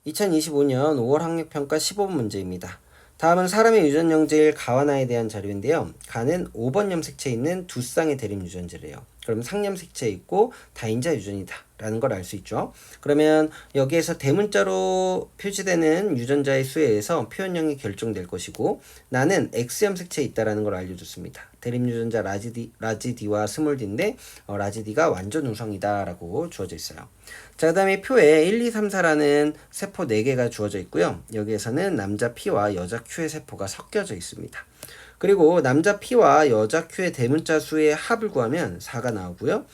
2025년 5월 학력평가 15번 문제입니다. 다음은 사람의 유전영제일 가와 나에 대한 자료인데요. 가는 5번 염색체에 있는 두 쌍의 대립 유전자래요. 그럼 상염색체에 있고 다인자 유전이다 라는 걸 알 수 있죠. 그러면 여기에서 대문자로 표시되는 유전자의 수에 의해서 표현형이 결정될 것이고, 나는 X염색체에 있다라는 걸 알려줬습니다. 대립 유전자 라지 D와 스몰 D인데 라지 D가 완전 우성이다 라고 주어져 있어요. 자, 그 다음에 표에 1, 2, 3, 4라는 세포 4개가 주어져 있고요. 여기에서는 남자 P와 여자 Q의 세포가 섞여져 있습니다. 그리고 남자 P와 여자 Q의 대문자 수의 합을 구하면 4가 나오고요.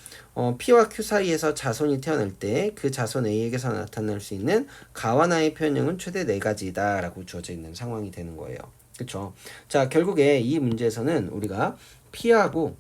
P와 Q 사이에서 자손이 태어날 때 그 자손 A에게서 나타날 수 있는 가와 나의 표현형은 최대 4가지다 라고 주어져 있는 상황이 되는 거예요. 그쵸? 자, 결국에 이 문제에서는 우리가 P하고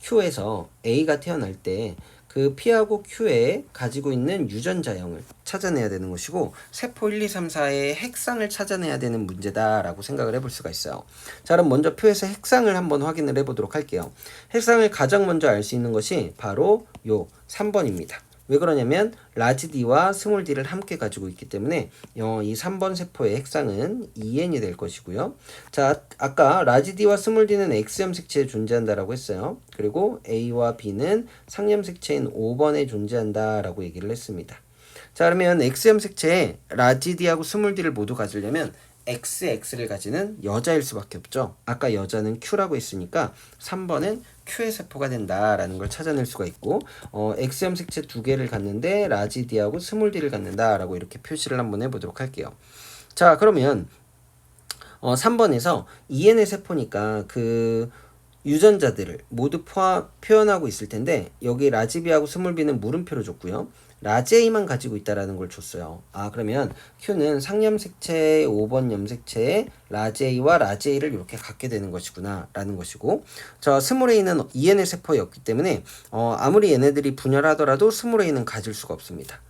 Q에서 A가 태어날 때 그 P하고 Q에 가지고 있는 유전자형을 찾아내야 되는 것이고, 세포 1, 2, 3, 4의 핵상을 찾아내야 되는 문제다라고 생각을 해볼 수가 있어요. 자, 그럼 먼저 표에서 핵상을 한번 확인을 해보도록 할게요. 핵상을 가장 먼저 알 수 있는 것이 바로 요 3번입니다. 왜 그러냐면 라지 D와 스몰 D를 함께 가지고 있기 때문에 이 3번 세포의 핵상은 2n이 될 것이고요. 자, 아까 라지 D와 스몰 D는 X염색체에 존재한다라고 했어요. 그리고 A와 B는 상염색체인 5번에 존재한다라고 얘기를 했습니다. 자, 그러면 X염색체에 라지 D하고 스몰 D를 모두 가지려면 XX를 가지는 여자일 수밖에 없죠. 아까 여자는 Q라고 했으니까 3번은 Q의 세포가 된다라는 걸 찾아낼 수가 있고, X염색체 2개를 갖는데 라지 D하고 스몰 D를 갖는다라고 이렇게 표시를 한번 해보도록 할게요. 자, 그러면 3번에서 EN의 세포니까 그 유전자들을 모두 표현하고 있을 텐데, 여기 라지 B하고 스몰 B는 물음표로 줬고요. 라지 A만 가지고 있다라는 걸 줬어요. 아, 그러면 Q는 상염색체 5번 염색체에 라지 A와 라지 A를 이렇게 갖게 되는 것이구나 라는 것이고, 저 스몰 A는 EN의 세포였기 때문에 아무리 얘네들이 분열하더라도 스몰 A는 가질 수가 없습니다.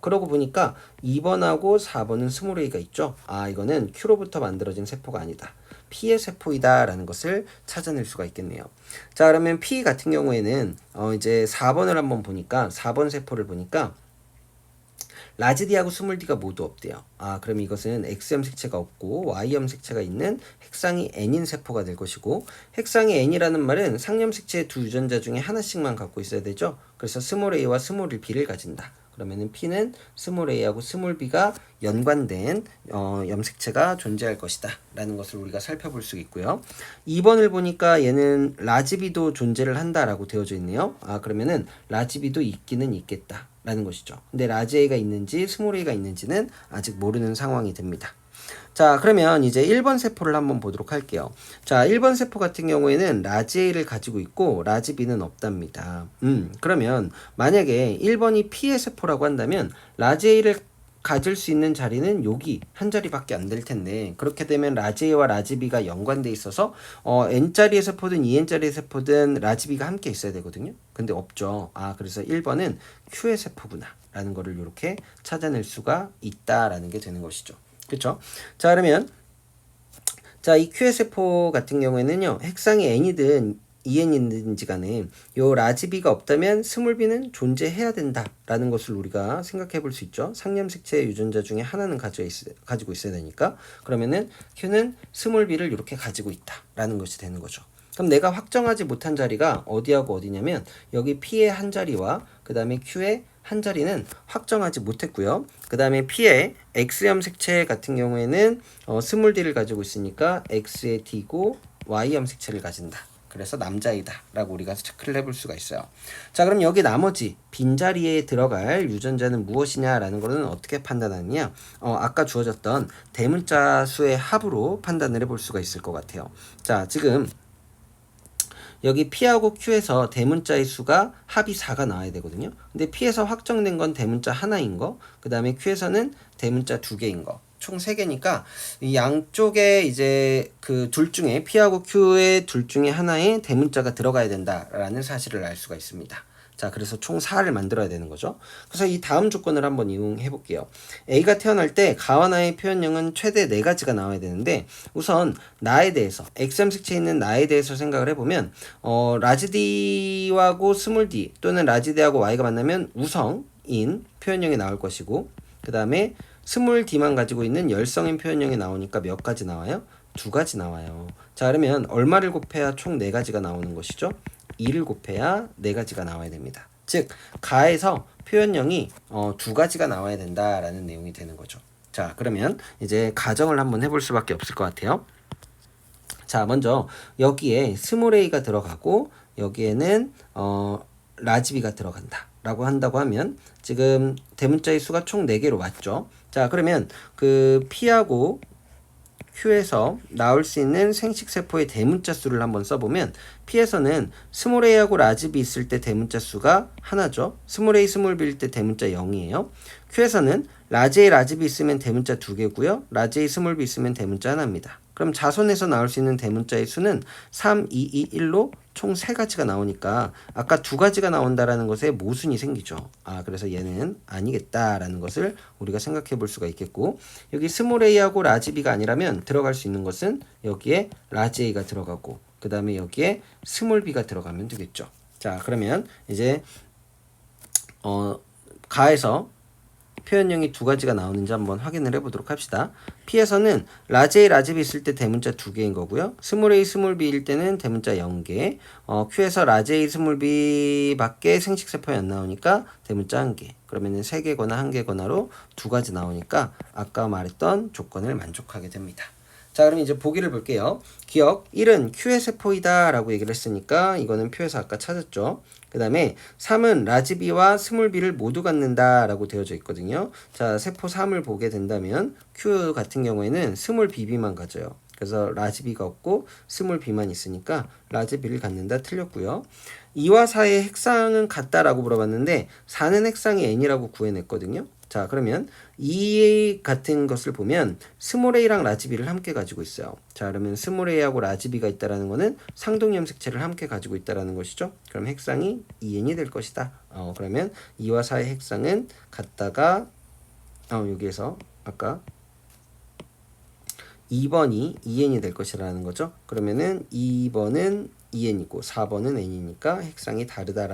그러고 보니까 2번하고 4번은 스몰 A가 있죠. 아, 이거는 Q로부터 만들어진 세포가 아니다, P의 세포이다 라는 것을 찾아낼 수가 있겠네요. 자, 그러면 P 같은 경우에는 이제 4번을 한번 보니까, 4번 세포를 보니까 라지 D하고 스몰 D가 모두 없대요. 아, 그럼 이것은 X염색체가 없고 Y염색체가 있는 핵상이 N인 세포가 될 것이고, 핵상이 N이라는 말은 상염색체의 두 유전자 중에 하나씩만 갖고 있어야 되죠. 그래서 스몰 A와 스몰 B를 가진다. 그러면은 P는 스몰 A하고 스몰 B가 연관된 염색체가 존재할 것이다 라는 것을 우리가 살펴볼 수 있고요. 2번을 보니까 얘는 라지 B도 존재를 한다라고 되어져 있네요. 아, 그러면은 라지 B도 있기는 있겠다 라는 것이죠. 근데 라지 A가 있는지 스몰 A가 있는지는 아직 모르는 상황이 됩니다. 자, 그러면 이제 1번 세포를 한번 보도록 할게요. 자, 1번 세포 같은 경우에는 라지 A를 가지고 있고 라지 B는 없답니다. 그러면 만약에 1번이 P의 세포라고 한다면 라지 A를 가질 수 있는 자리는 여기 한 자리밖에 안 될 텐데, 그렇게 되면 라지 A와 라지 B가 연관돼 있어서 N자리의 세포든 2N자리의 세포든 라지 B가 함께 있어야 되거든요. 근데 없죠. 아, 그래서 1번은 Q의 세포구나 라는 거를 이렇게 찾아낼 수가 있다라는 게 되는 것이죠. 그쵸? 자, 그러면 자, 이 Q의 세포 같은 경우에는요, 핵상이 N이든 EN이든지 간에 요 라지 B가 없다면 스몰 B는 존재해야 된다라는 것을 우리가 생각해 볼 수 있죠. 상염색체 유전자 중에 하나는 가지고 있어야 되니까. 그러면은 Q는 스몰 B를 이렇게 가지고 있다라는 것이 되는 거죠. 그럼 내가 확정하지 못한 자리가 어디하고 어디냐면 여기 P의 한 자리와 그 다음에 Q의 한 자리는 확정하지 못했고요. 그 다음에 P의 X염색체 같은 경우에는 스몰 D를 가지고 있으니까 X의 D고 Y염색체를 가진다. 그래서 남자이다 라고 우리가 체크를 해볼 수가 있어요. 자, 그럼 여기 나머지 빈자리에 들어갈 유전자는 무엇이냐 라는 거는 어떻게 판단하느냐, 아까 주어졌던 대문자 수의 합으로 판단을 해볼 수가 있을 것 같아요. 자, 지금 여기 P하고 Q에서 대문자의 수가 합이 4가 나와야 되거든요. 근데 P에서 확정된 건 대문자 하나인 거, 그 다음에 Q에서는 대문자 2개인 거, 총 3개니까 이 양쪽에 이제 그 둘 중에 P하고 Q의 둘 중에 하나에 대문자가 들어가야 된다라는 사실을 알 수가 있습니다. 자, 그래서 총 4를 만들어야 되는 거죠. 그래서 이 다음 조건을 한번 이용해 볼게요. A가 태어날 때 가와 나의 표현형은 최대 4가지가 나와야 되는데, 우선 나에 대해서, X염색체에 있는 나에 대해서 생각을 해보면 라지 D하고 스몰 D 또는 라지 D하고 Y가 만나면 우성인 표현형이 나올 것이고, 그 다음에 스몰 d만 가지고 있는 열성인 표현형이 나오니까 몇 가지 나와요? 두 가지 나와요. 자, 그러면 얼마를 곱해야 총 네 가지가 나오는 것이죠? 2를 곱해야 네 가지가 나와야 됩니다. 즉 가에서 표현형이 두 가지가 나와야 된다라는 내용이 되는 거죠. 자, 그러면 이제 가정을 한번 해볼 수밖에 없을 것 같아요. 자, 먼저 여기에 스몰 a가 들어가고 여기에는 라지 b가 들어간다 라고 한다고 하면 지금 대문자의 수가 총 4개로 왔죠. 자, 그러면 그 p하고 q에서 나올 수 있는 생식세포의 대문자 수를 한번 써보면 p에서는 스몰 a하고 라지 b 있을 때 대문자 수가 하나죠. 스몰 a 스몰 b일 때 대문자 0이에요. q에서는 라지 a 라지 b 있으면 대문자 2개고요. 라지 a 스몰 b 있으면 대문자 하나입니다. 그럼 자손에서 나올 수 있는 대문자의 수는 3, 2, 2, 1로 총 3가지가 나오니까 아까 2가지가 나온다라는 것에 모순이 생기죠. 그래서 얘는 아니겠다라는 것을 우리가 생각해 볼 수가 있겠고, 여기 스몰 a하고 라지 b가 아니라면 들어갈 수 있는 것은 여기에 라지 a가 들어가고 그 다음에 여기에 스몰 b가 들어가면 되겠죠. 자, 그러면 이제 가에서 표현형이 2가지가 나오는지 한번 확인을 해보도록 합시다. P에서는 라지 A, 라지 B 있을 때 대문자 2개인 거고요. 스몰 a, 스몰 b일 때는 대문자 0개. Q에서 라지 A, 스몰 b 밖에 생식세포에 안 나오니까 대문자 1개. 그러면은 3개거나 1개거나로 2가지 나오니까 아까 말했던 조건을 만족하게 됩니다. 자, 그럼 이제 보기를 볼게요. 기억 1은 Q의 세포이다 라고 얘기를 했으니까 이거는 표에서 아까 찾았죠. 그 다음에 3은 라지 B와 스몰 b를 모두 갖는다 라고 되어져 있거든요. 자, 세포 3을 보게 된다면 Q 같은 경우에는 스몰 BB만 가져요. 그래서 라지 B가 없고 스몰 B만 있으니까 라지 B를 갖는다 틀렸고요. 2와 4의 핵상은 같다라고 물어봤는데 4는 핵상이 n이라고 구해냈거든요. 자, 그러면 2 같은 것을 보면 스몰 a랑 라지 b를 함께 가지고 있어요. 자, 그러면 스몰 a하고 라지 b가 있다라는 거는 상동염색체를 함께 가지고 있다라는 것이죠. 그럼 핵상이 2n이 될 것이다. 그러면 2와 4의 핵상은 같다가 여기에서 아까 2번이 2n이 될 것이라는 거죠. 그러면은 2번은 2n이고 4번은 n이니까 핵상이 다르다라고